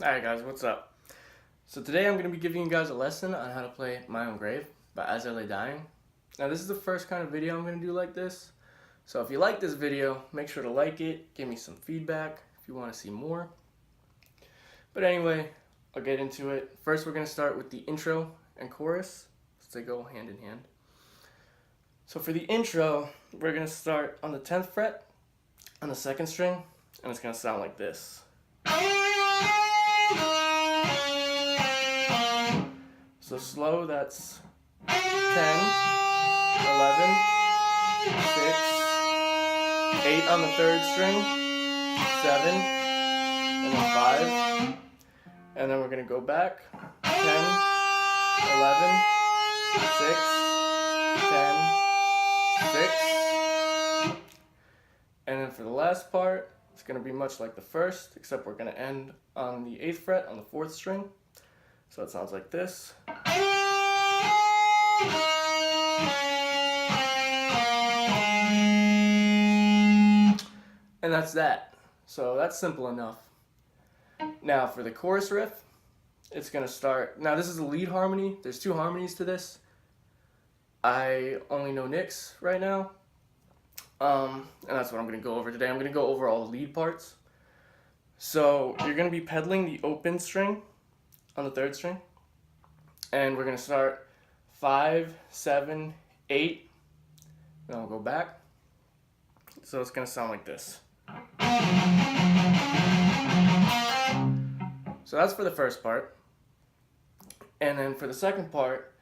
Alright guys, what's up? So today I'm going to be giving you guys a lesson on how to play My Own Grave by As I Lay Dying. Now this is the first kind of video I'm going to do like this. So if you like this video, make sure to like it, give me some feedback if you want to see more. But anyway, I'll get into it. First we're going to start with the intro and chorus, so they go hand in hand. So for the intro, we're going to start on the 10th fret on the 2nd string, and it's going to sound like this. So slow, that's 10, 11, 6, 8 on the 3rd string, 7, and then 5. And then we're going to go back, 10, 11, 6, 10, 6. And then for the last part, it's going to be much like the first, except we're going to end on the 8th fret on the 4th string. So it sounds like this. And that's that. So that's simple enough. Now for the chorus riff, it's going to start. Now this is the lead harmony. There's 2 harmonies to this. I only know Nick's right now. And that's what I'm going to go over today. I'm going to go over all the lead parts. So you're going to be peddling the open string on the 3rd string, and we're going to start 5, 7, 8, then we'll go back. So it's going to sound like this. So that's for the first part. And then for the second part,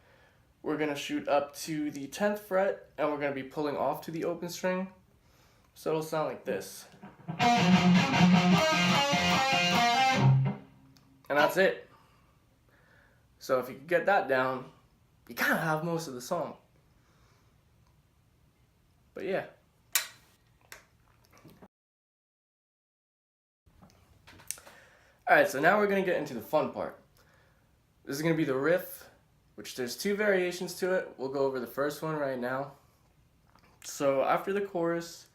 we're going to shoot up to the 10th fret, and we're going to be pulling off to the open string. So it'll sound like this. And that's it. So if you could get that down, you kind of have most of the song. But yeah. Alright, so now we're going to get into the fun part. This is going to be the riff, which there's 2 variations to it. We'll go over the first one right now. So after the chorus,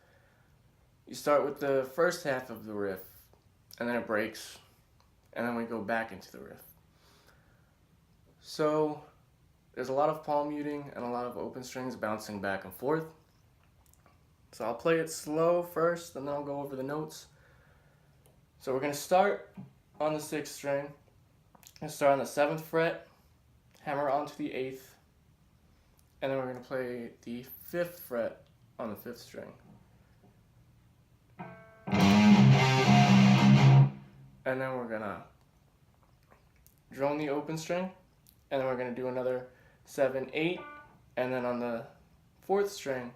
you start with the first half of the riff, and then it breaks, and then we go back into the riff. So there's a lot of palm muting and a lot of open strings bouncing back and forth. So I'll play it slow first, and then I'll go over the notes. So we're going to start on the 6th string. We're going to start on the 7th fret, hammer onto the 8th, and then we're going to play the 5th fret on the 5th string. And then we're going to drone the open string, and then we're going to do another 7, 8, and then on the 4th string,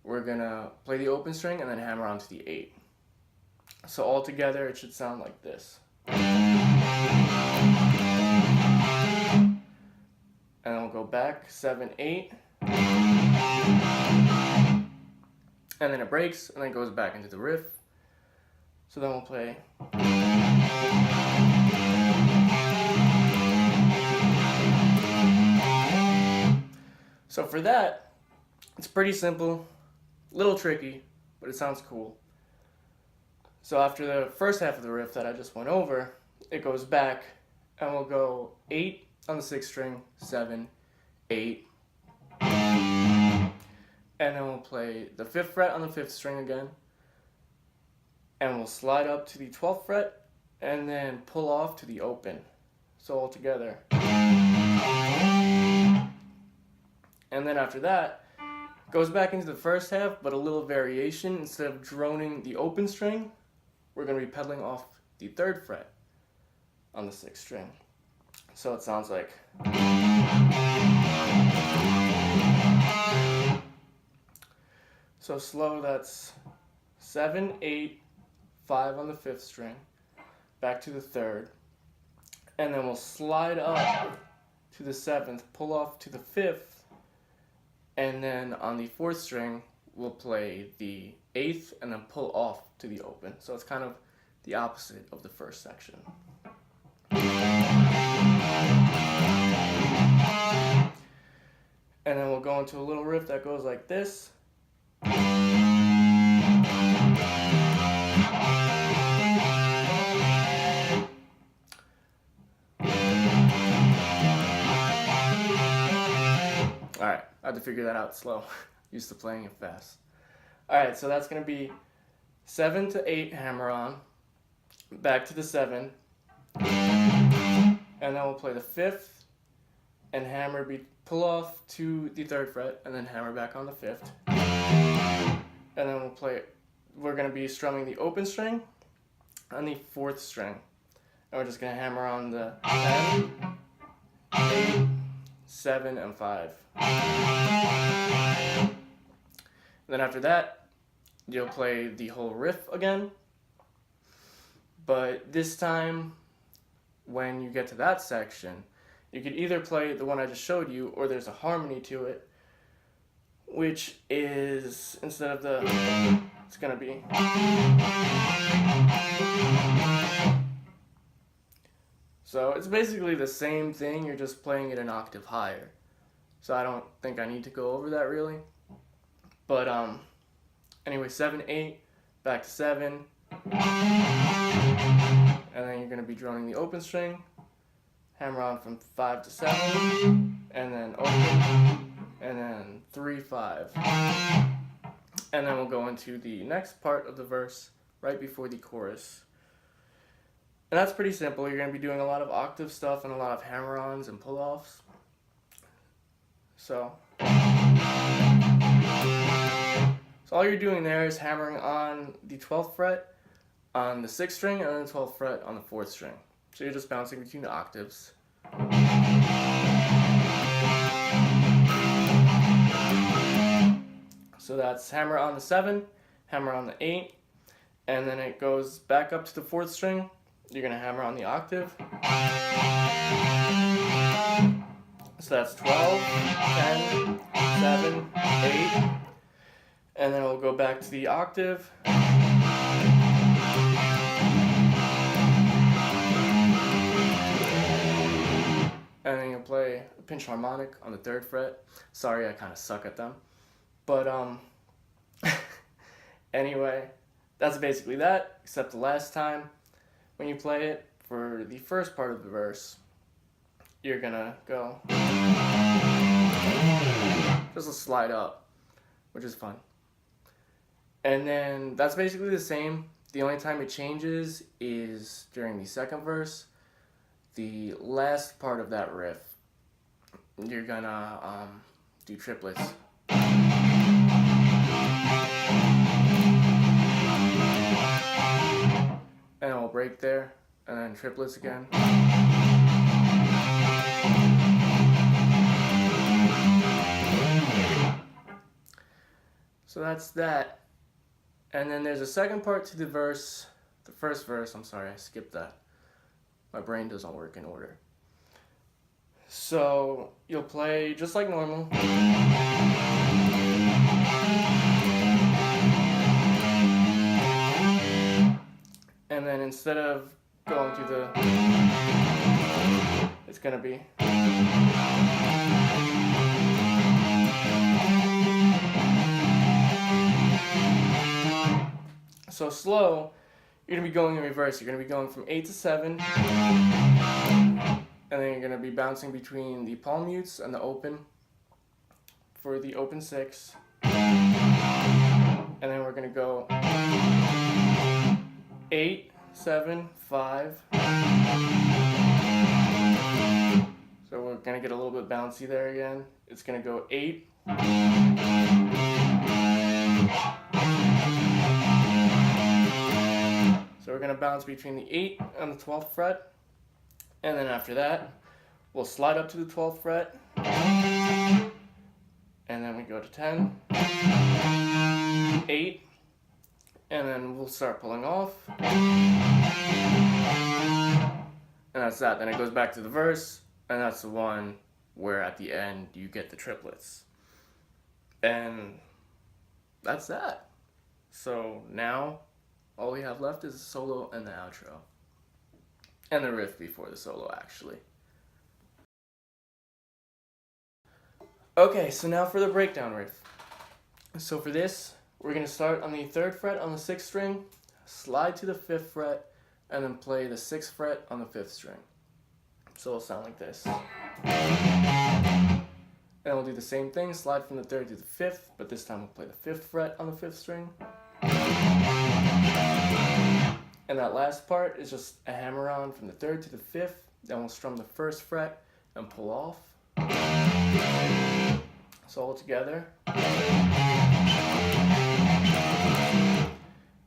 we're going to play the open string and then hammer onto the 8. So all together, it should sound like this. And then we'll go back, 7, 8, and then it breaks, and then it goes back into the riff. So then we'll play. So for that, it's pretty simple, a little tricky, but it sounds cool. So after the first half of the riff that I just went over, it goes back, and we'll go 8 on the 6th string, 7, 8, and then we'll play the 5th fret on the 5th string again, and we'll slide up to the 12th fret, and then pull off to the open. So all together. And then after that, it goes back into the first half, but a little variation. Instead of droning the open string, we're going to be pedaling off the 3rd fret on the 6th string. So it sounds like. So slow, that's 7, 8, 5 on the 5th string, back to the 3rd, and then we'll slide up to the 7th, pull off to the 5th, and then on the 4th string, we'll play the 8th and then pull off to the open. So it's kind of the opposite of the first section. And then we'll go into a little riff that goes like this. had to figure that out slow. Used to playing it fast. Alright, so that's going to be 7 to 8 hammer-on, back to the 7, and then we'll play the 5th, and hammer pull off to the 3rd fret, and then hammer back on the 5th, and then we're going to be strumming the open string on the 4th string, and we're just going to hammer on the 10, 8, 7, and 5. And then after that, you'll play the whole riff again, but this time, when you get to that section, you could either play the one I just showed you, or there's a harmony to it, which is, instead of the, it's going to be. So it's basically the same thing, you're just playing it an octave higher. So I don't think I need to go over that really. But anyway, 7, 8, back to 7. And then you're going to be droning the open string, hammer on from 5 to 7, and then open, and then 3, 5. And then we'll go into the next part of the verse right before the chorus. And that's pretty simple. You're going to be doing a lot of octave stuff and a lot of hammer-ons and pull-offs. So all you're doing there is hammering on the 12th fret on the 6th string and then the 12th fret on the 4th string. So you're just bouncing between the octaves. So that's hammer on the 7, hammer on the 8, and then it goes back up to the 4th string. You're going to hammer on the octave. So that's 12, 10, 7, 8. And then we'll go back to the octave. And then you'll play a pinch harmonic on the 3rd fret. Sorry, I kind of suck at them. But anyway, that's basically that, except the last time when you play it for the first part of the verse, you're gonna go just a slide up, which is fun. And then that's basically the same. The only time it changes is during the 2nd verse. The last part of that riff, you're gonna do triplets. And we'll break there, and then triplets again. So that's that. And then there's a second part to the verse, the first verse, I'm sorry, I skipped that. My brain doesn't work in order. So you'll play just like normal. And then instead of going through the, it's gonna be. So slow, you're gonna be going in reverse. You're gonna be going from 8 to 7. And then you're gonna be bouncing between the palm mutes and the open for the open 6. And then we're gonna go 8, 7, 5. So we're gonna get a little bit bouncy there again. It's gonna go 8. So we're gonna bounce between the 8 and the 12th fret. And then after that, we'll slide up to the 12th fret. And then we go to 10, 8, and then we'll start pulling off. And that's that. Then it goes back to the verse, and that's the one where at the end you get the triplets. And that's that. So now all we have left is the solo and the outro. And the riff before the solo, actually. Okay, so now for the breakdown riff. So for this, we're going to start on the 3rd fret on the 6th string, slide to the 5th fret, and then play the 6th fret on the 5th string. So it'll sound like this. And And we'll do the same thing, slide from the 3rd to the 5th, but this time we'll play the 5th fret on the 5th string. And that last part is just a hammer-on from the 3rd to the 5th, then we'll strum the 1st fret and pull off. So all together. And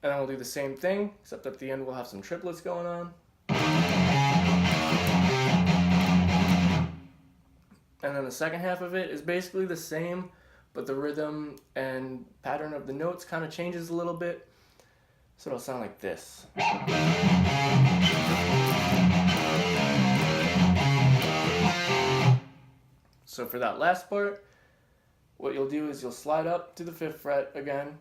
then we'll do the same thing, except at the end we'll have some triplets going on. And then the second half of it is basically the same, but the rhythm and pattern of the notes kind of changes a little bit. So it'll sound like this. So for that last part, what you'll do is you'll slide up to the 5th fret again,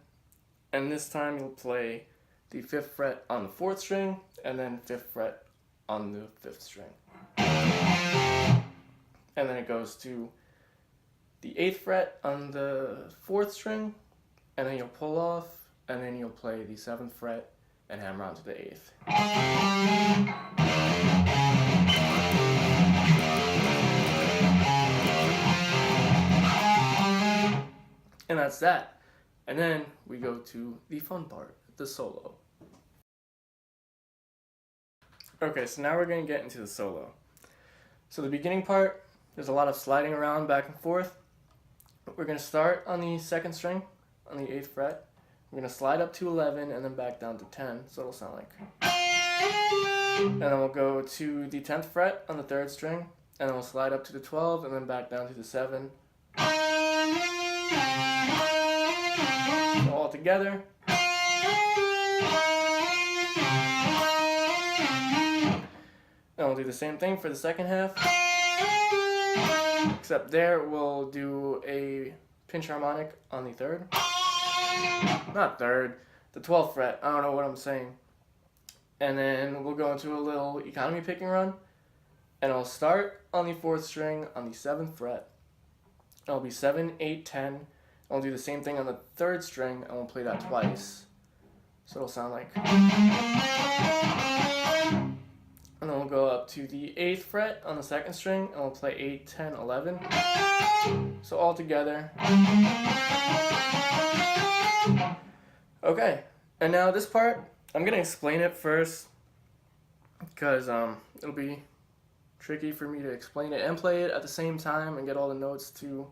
and this time you'll play the 5th fret on the 4th string, and then 5th fret on the 5th string. And then it goes to the 8th fret on the 4th string, and then you'll pull off, and then you'll play the 7th fret and hammer on to the 8th. And that's that. And then we go to the fun part, the solo. Okay, so now we're going to get into the solo. So the beginning part, there's a lot of sliding around back and forth. We're going to start on the 2nd string, on the 8th fret. We're going to slide up to 11 and then back down to 10, so it'll sound like. And then we'll go to the 10th fret on the 3rd string, and then we'll slide up to the 12 and then back down to the 7. So all together. And we'll do the same thing for the second half. Except there we'll do a pinch harmonic on the 3rd. Not 3rd, the 12th fret. I don't know what I'm saying. And then we'll go into a little economy picking run. And I'll start on the 4th string on the 7th fret. It'll be 7, 8, 10. And we'll do the same thing on the 3rd string, and we'll play that twice. So it'll sound like. And then we'll go up to the 8th fret on the 2nd string, and we'll play 8, 10, 11. So all together. Okay, and now this part, I'm going to explain it first, because it'll be tricky for me to explain it and play it at the same time and get all the notes to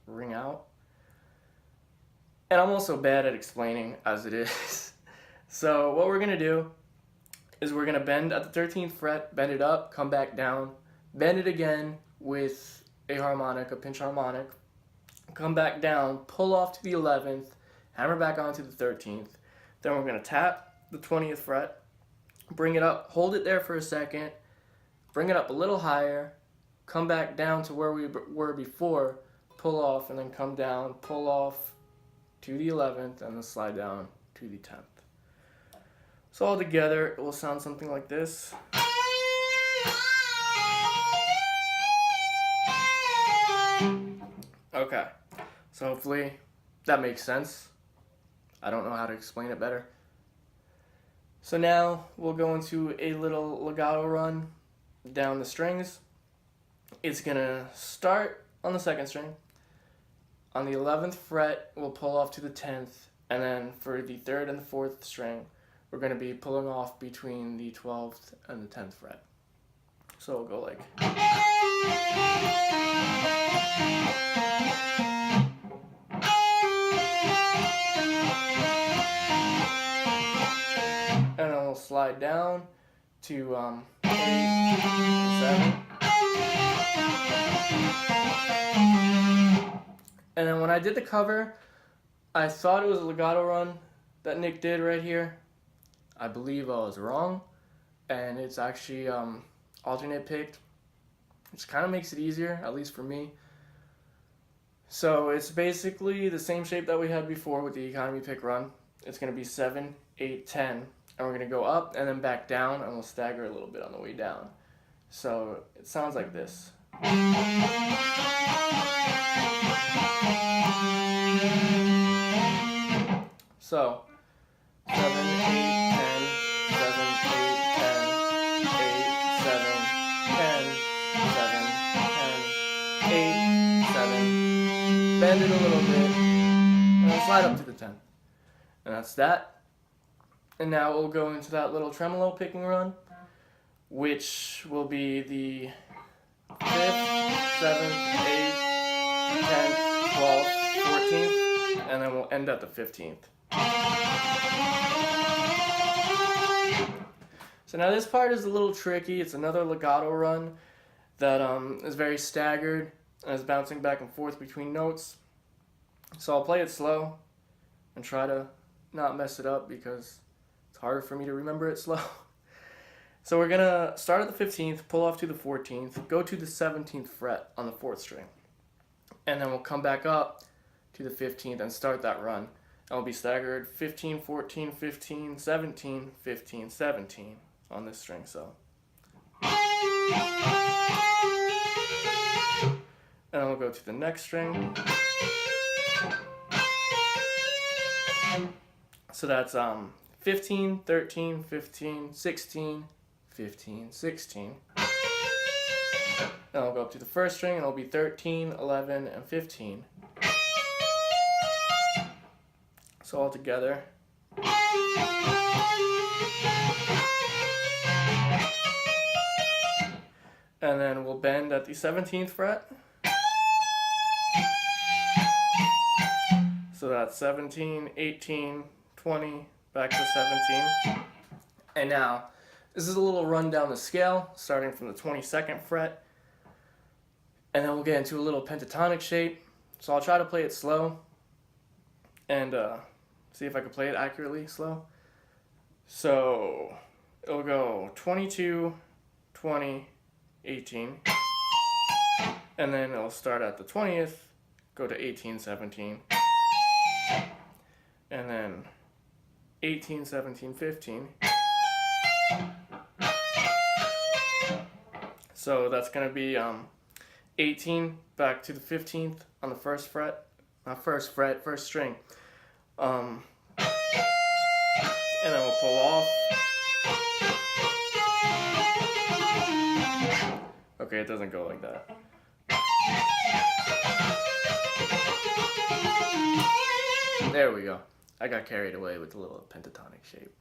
ring out. And I'm also bad at explaining as it is. So what we're going to do is we're going to bend at the 13th fret, bend it up, come back down, bend it again with a harmonic, a pinch harmonic, come back down, pull off to the 11th, hammer back onto the 13th. Then we're going to tap the 20th fret, bring it up, hold it there for a second, bring it up a little higher, come back down to where we were before, pull off, and then come down, pull off to the 11th, and then slide down to the 10th. So all together, it will sound something like this. Okay, so hopefully that makes sense. I don't know how to explain it better. So now we'll go into a little legato run down the strings. It's gonna start on the 2nd string. On the 11th fret, we'll pull off to the 10th, and then for the 3rd and the 4th string, we're going to be pulling off between the 12th and the 10th fret. So it'll go like. And then we'll slide down to 8 and 7. And then when I did the cover, I thought it was a legato run that Nick did right here. I believe I was wrong, and it's actually alternate picked, which kind of makes it easier, at least for me. So it's basically the same shape that we had before with the economy pick run. It's going to be 7, 8, 10, and we're going to go up and then back down, and we'll stagger a little bit on the way down. So it sounds like this. So 7, 8, 10, 7, 8, 10, 8, 7, 10, 7, 10, 8, 7, bend it a little bit, and then slide up to the 10th. And that's that. And now we'll go into that little tremolo picking run, which will be the 5th, 7th, 8th, 10th, 12th, 14th, and then we'll end at the 15th. So now this part is a little tricky. It's another legato run that is very staggered and is bouncing back and forth between notes. So I'll play it slow and try to not mess it up because it's harder for me to remember it slow. So we're gonna start at the 15th, pull off to the 14th, go to the 17th fret on the 4th string, and then we'll come back up to the 15th and start that run. And we'll be staggered 15, 14, 15, 17, 15, 17 on this string. So, and then we'll go to the next string. So that's 15, 13, 15, 16, 15, 16. Then I'll go up to the first string and it'll be 13, 11, and 15. So all together. And then we'll bend at the 17th fret. So that's 17, 18, 20, back to 17. And now, this is a little run down the scale, starting from the 22nd fret. And then we'll get into a little pentatonic shape. So I'll try to play it slow and see if I can play it accurately slow. So it'll go 22, 20, 18. And then it'll start at the 20th, go to 18, 17. And then 18, 17, 15. So that's going to be 18 back to the 15th on the first fret, not first fret, first string. And then we'll pull off. Okay, it doesn't go like that. There we go. I got carried away with the little pentatonic shape.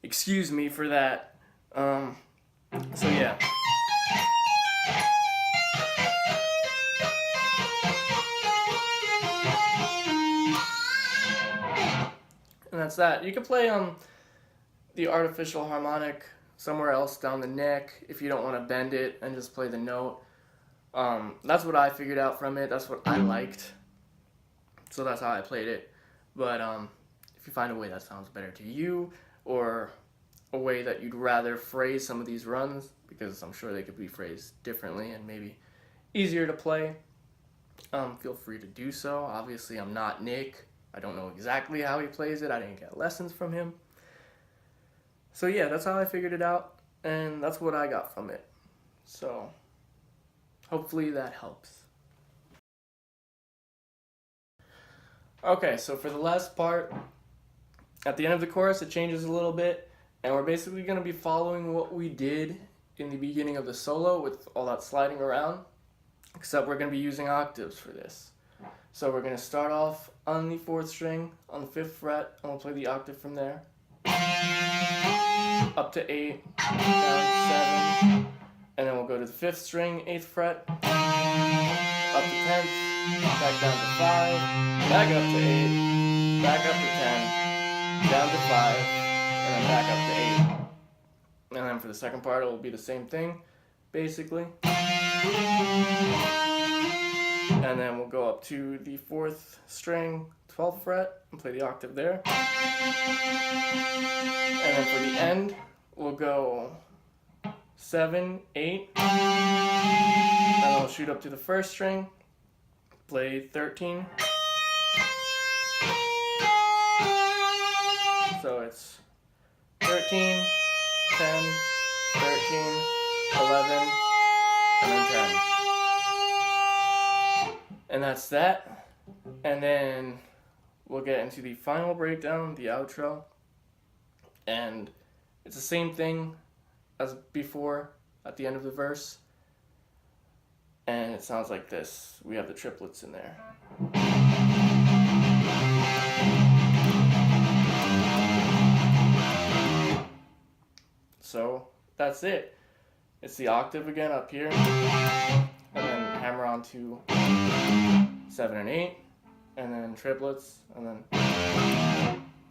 Excuse me for that. So yeah. And that's that. You can play the artificial harmonic somewhere else down the neck if you don't want to bend it and just play the note. That's what I figured out from it. That's what I liked. So that's how I played it. But if you find a way that sounds better to you, or a way that you'd rather phrase some of these runs, because I'm sure they could be phrased differently and maybe easier to play, feel free to do so. Obviously, I'm not Nick. I don't know exactly how he plays it. I didn't get lessons from him. So yeah, that's how I figured it out, and that's what I got from it. So hopefully that helps. Okay, so for the last part, at the end of the chorus it changes a little bit, and we're basically going to be following what we did in the beginning of the solo with all that sliding around, except we're going to be using octaves for this. So we're going to start off on the 4th string on the 5th fret, and we'll play the octave from there. Up to 8, down to 7, and then we'll go to the 5th string, 8th fret, up to 10th, back down to 5, back up to 8, back up to 10, down to 5, and then back up to 8. And then for the second part, it will be the same thing, basically. And then we'll go up to the 4th string, 12th fret, and play the octave there. And then for the end, we'll go 7, 8, and then we'll shoot up to the 1st string, play 13. So it's 13, 10, 13, 11, and then 10. And that's that. And then we'll get into the final breakdown, the outro. And it's the same thing as before at the end of the verse. And it sounds like this. We have the triplets in there. So that's it. It's the octave again up here, and then hammer on to 7 and 8, and then triplets, and then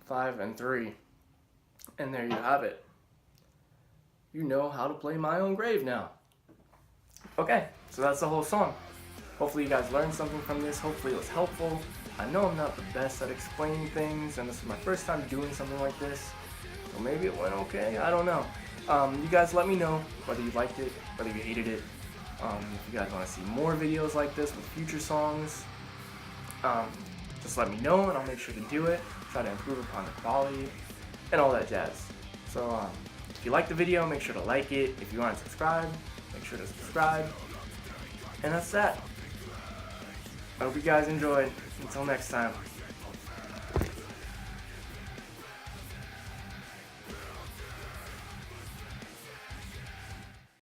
5 and 3. And there you have it. You know how to play My Own Grave now. Okay, so that's the whole song. Hopefully you guys learned something from this. Hopefully it was helpful. I know I'm not the best at explaining things, and this is my first time doing something like this. So maybe it went okay, I don't know. You guys let me know whether you liked it, whether you hated it. If you guys want to see more videos like this with future songs, just let me know and I'll make sure to do it. Try to improve upon the quality and all that jazz. So if you liked the video, make sure to like it. If you aren't subscribed, make sure to subscribe. And that's that. I hope you guys enjoyed. Until next time.